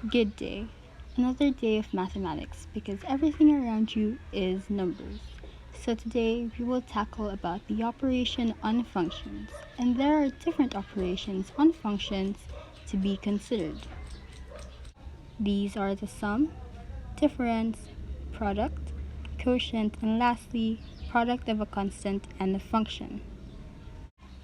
Good day. Another day of mathematics because everything around you is numbers. So today we will tackle about the operation on functions, and there are different operations on functions to be considered. These are the sum, difference, product, quotient, and lastly, product of a constant and a function.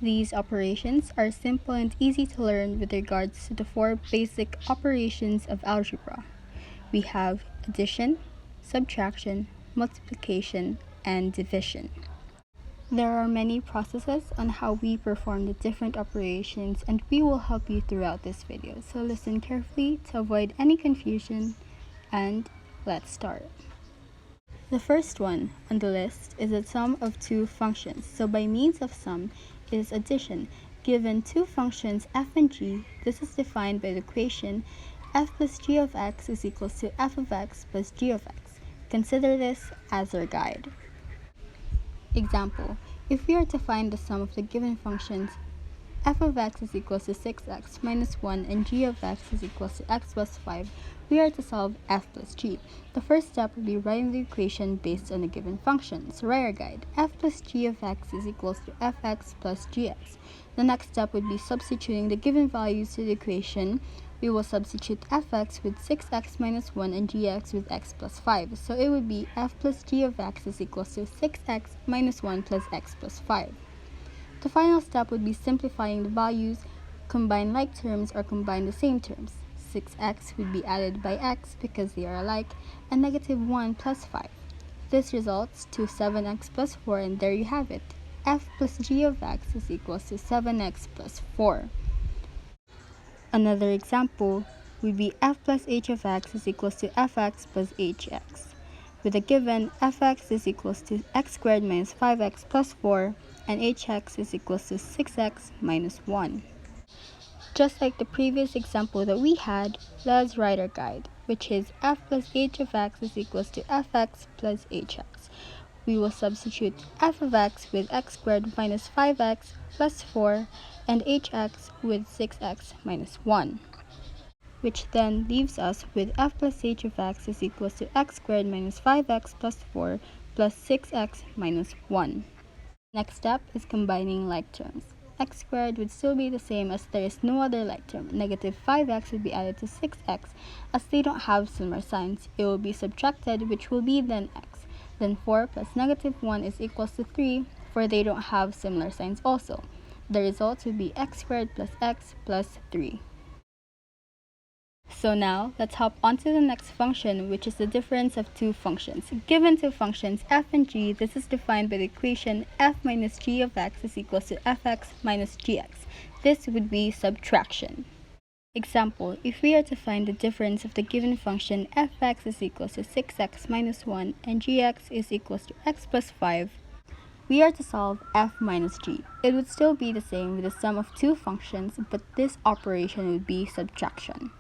These operations are simple and easy to learn with regards to the four basic operations of algebra. We have addition, subtraction, multiplication, and division. There are many processes on how we perform the different operations, and we will help you throughout this video. So listen carefully to avoid any confusion, and let's start. The first one on the list is a sum of two functions. So by means of sum is addition. Given two functions f and g, this is defined by the equation f plus g of x is equals to f of x plus g of x. Consider this as our guide. Example, if we are to find the sum of the given functions f of x is equals to 6x minus 1 and g of x is equals to x plus 5, we are to solve f plus g. The first step would be writing the equation based on the given function. So write our guide. F plus g of x is equals to fx plus gx. The next step would be substituting the given values to the equation. We will substitute fx with 6x minus 1 and gx with x plus 5. So it would be f plus g of x is equals to 6x minus 1 plus x plus 5. The final step would be simplifying the values, combine like terms or combine the same terms. 6x would be added by x because they are alike, and negative 1 plus 5. This results to 7x plus 4, and there you have it. F plus g of x is equals to 7x plus 4. Another example would be f plus h of x is equals to fx plus hx. With a given, fx is equals to x squared minus 5x plus 4, and hx is equals to 6x minus 1. Just like the previous example that we had, let's write our guide, which is f plus h of x is equals to fx plus hx. We will substitute f of x with x squared minus 5x plus 4 and hx with 6x minus 1, which then leaves us with f plus h of x is equals to x squared minus 5x plus 4 plus 6x minus 1. Next step is combining like terms. X squared would still be the same as there is no other like term. Negative 5x would be added to 6x. As they don't have similar signs, it will be subtracted, which will be then x. Then 4 plus negative 1 is equals to 3, for they don't have similar signs also. The result would be x squared plus x plus 3. So now, let's hop on to the next function, which is the difference of two functions. Given two functions f and g, this is defined by the equation f minus g of x is equals to fx minus gx. This would be subtraction. Example, if we are to find the difference of the given function fx is equals to 6x minus 1 and gx is equals to x plus 5, we are to solve f minus g. It would still be the same with the sum of two functions, but this operation would be subtraction.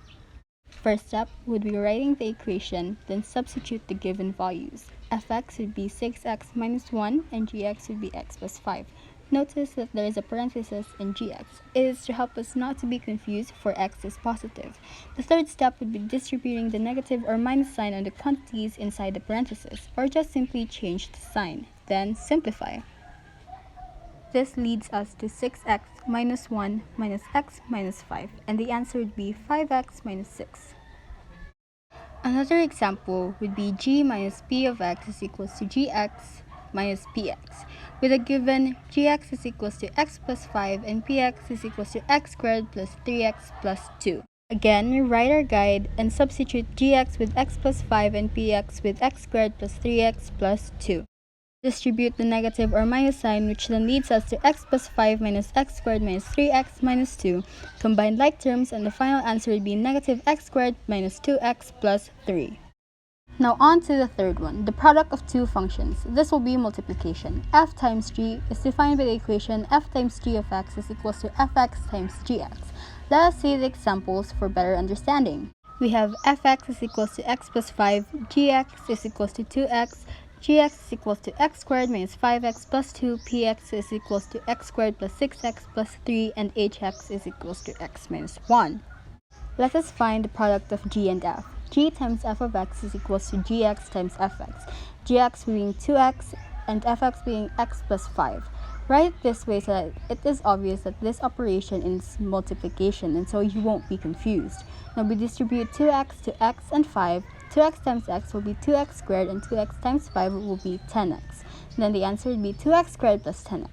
First step would be writing the equation, then substitute the given values. fx would be 6x minus 1 and gx would be x plus 5. Notice that there is a parenthesis in gx. It is to help us not to be confused, for x is positive. The third step would be distributing the negative or minus sign on the quantities inside the parenthesis, or just simply change the sign, then simplify. This leads us to 6x minus 1 minus x minus 5, and the answer would be 5x minus 6. Another example would be g minus p of x is equals to gx minus px. With a given, gx is equals to x plus 5 and px is equals to x squared plus 3x plus 2. Again, we write our guide and substitute gx with x plus 5 and px with x squared plus 3x plus 2. Distribute the negative or minus sign, which then leads us to x plus 5 minus x squared minus 3x minus 2. Combine like terms, and the final answer would be negative x squared minus 2x plus 3. Now on to the third one, the product of two functions. This will be multiplication. F times g is defined by the equation f times g of x is equals to fx times gx. Let us see the examples for better understanding. We have fx is equals to x plus 5, gx is equals to 2x, gx is equals to x squared minus 5x plus 2, px is equals to x squared plus 6x plus 3, and hx is equals to x minus 1. Let us find the product of g and f. G times f of x is equals to gx times fx. Gx being 2x and fx being x plus 5. Write it this way so that it is obvious that this operation is multiplication, and so you won't be confused. Now we distribute 2x to x and 5. 2x times x will be 2x squared, and 2x times 5 will be 10x. And then the answer would be 2x squared plus 10x.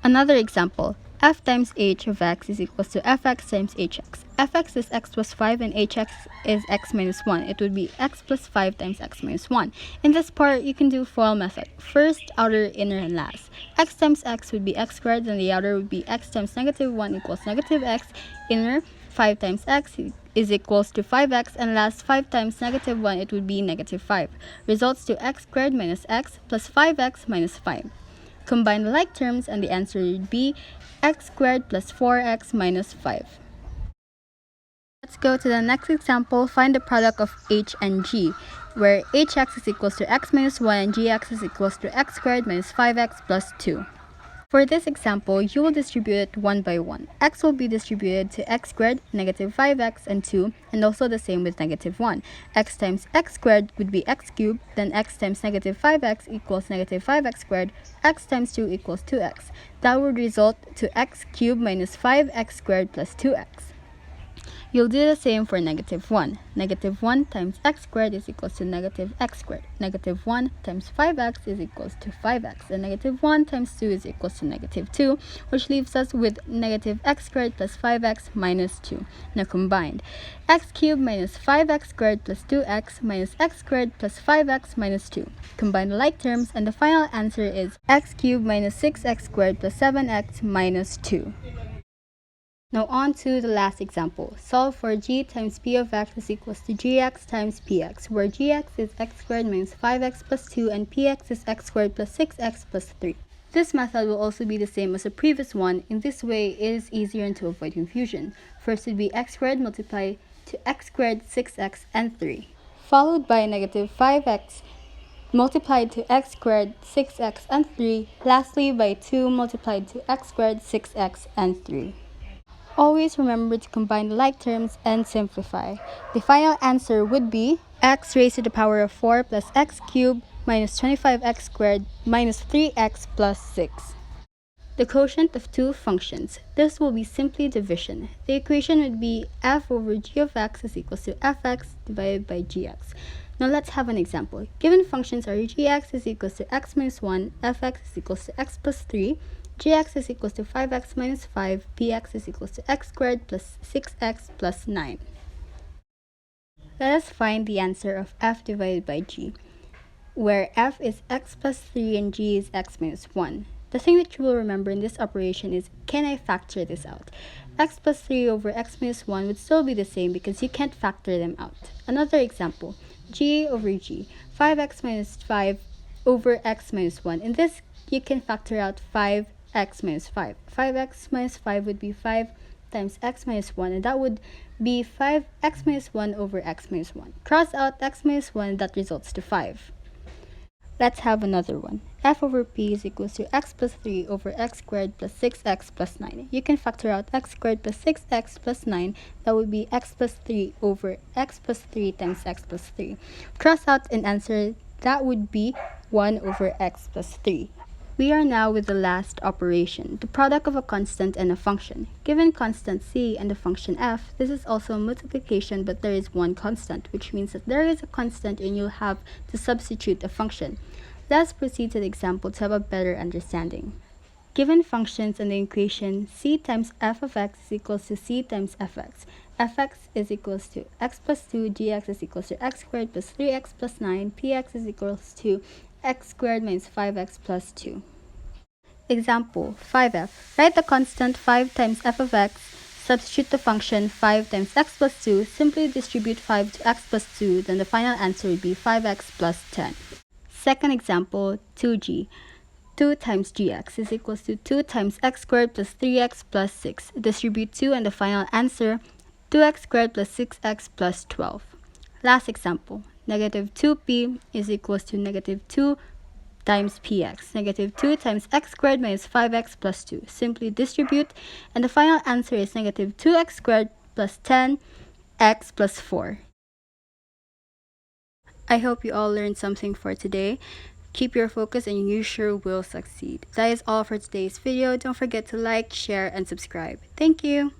Another example, f times h of x is equals to fx times hx. Fx is x plus 5 and hx is x minus 1. It would be x plus 5 times x minus 1. In this part, you can do FOIL method. First, outer, inner, and last. X times x would be x squared, and the outer would be x times negative 1 equals negative x. Inner, 5 times x is equals to 5x, and last 5 times negative 1, it would be negative 5. Results to x squared minus x plus 5x minus 5. Combine the like terms and the answer would be x squared plus 4x minus 5. Let's go to the next example. Find the product of h and g, where hx is equals to x minus 1 and gx is equals to x squared minus 5x plus 2. For this example, you will distribute it one by one. X will be distributed to x squared, negative 5x, and 2, and also the same with negative 1. X times x squared would be x cubed, then x times negative 5x equals negative 5x squared, x times 2 equals 2x. That would result to x cubed minus 5x squared plus 2x. You'll do the same for negative 1. Negative 1 times x squared is equals to negative x squared. Negative 1 times 5x is equals to 5x. And negative 1 times 2 is equals to negative 2, which leaves us with negative x squared plus 5x minus 2. Now combined, x cubed minus 5x squared plus 2x minus x squared plus 5x minus 2. Combine the like terms, and the final answer is x cubed minus 6x squared plus 7x minus 2. Now on to the last example. Solve for g times p of x is equals to gx times px, where gx is x squared minus 5x plus 2 and px is x squared plus 6x plus 3. This method will also be the same as the previous one. In this way, it is easier and to avoid confusion. First would be x squared multiplied to x squared, 6x, and 3, followed by negative 5x multiplied to x squared, 6x, and 3, lastly by 2 multiplied to x squared, 6x, and 3. Always remember to combine the like terms and simplify. The final answer would be x raised to the power of 4 plus x cubed minus 25x squared minus 3x plus 6. The quotient of two functions. This will be simply division. The equation would be f over g of x is equals to fx divided by gx. Now let's have an example. Given functions are gx is equals to x minus 1, fx is equals to x plus 3, gx is equals to 5x minus 5, px is equals to x squared plus 6x plus 9. Let us find the answer of f divided by g, where f is x plus 3 and g is x minus 1. The thing that you will remember in this operation is, can I factor this out? X plus 3 over x minus 1 would still be the same because you can't factor them out. Another example, g over g, 5x minus 5 over x minus 1. In this, you can factor out 5x minus 5. 5x minus 5 would be 5 times x minus 1, and that would be 5x minus 1 over x minus 1. Cross out x minus 1, that results to 5. Let's have another one. F over p is equals to x plus 3 over x squared plus 6x plus 9. You can factor out x squared plus 6x plus 9. That would be x plus 3 over x plus 3 times x plus 3. Cross out an answer, that would be 1 over x plus 3. We are now with the last operation, the product of a constant and a function. Given constant c and the function f, this is also a multiplication, but there is one constant, which means that there is a constant and you'll have to substitute a function. Let's proceed to the example to have a better understanding. Given functions in the equation, c times f of x is equals to c times fx. Fx is equals to x plus 2, gx is equals to x squared plus 3x plus 9, px is equals to x squared minus 5x plus 2. Example 5f. Write the constant 5 times f of x, substitute the function 5 times x plus 2, simply distribute 5 to x plus 2, then the final answer would be 5x plus 10. Second example, 2g. 2 times gx is equals to 2 times x squared plus 3x plus 6. Distribute 2 and the final answer, 2x squared plus 6x plus 12. Last example, negative 2p is equals to negative 2 times px. Negative 2 times x squared minus 5x plus 2. Simply distribute, and the final answer is negative 2x squared plus 10x plus 4. I hope you all learned something for today. Keep your focus and you sure will succeed. That is all for today's video. Don't forget to like, share, and subscribe. Thank you.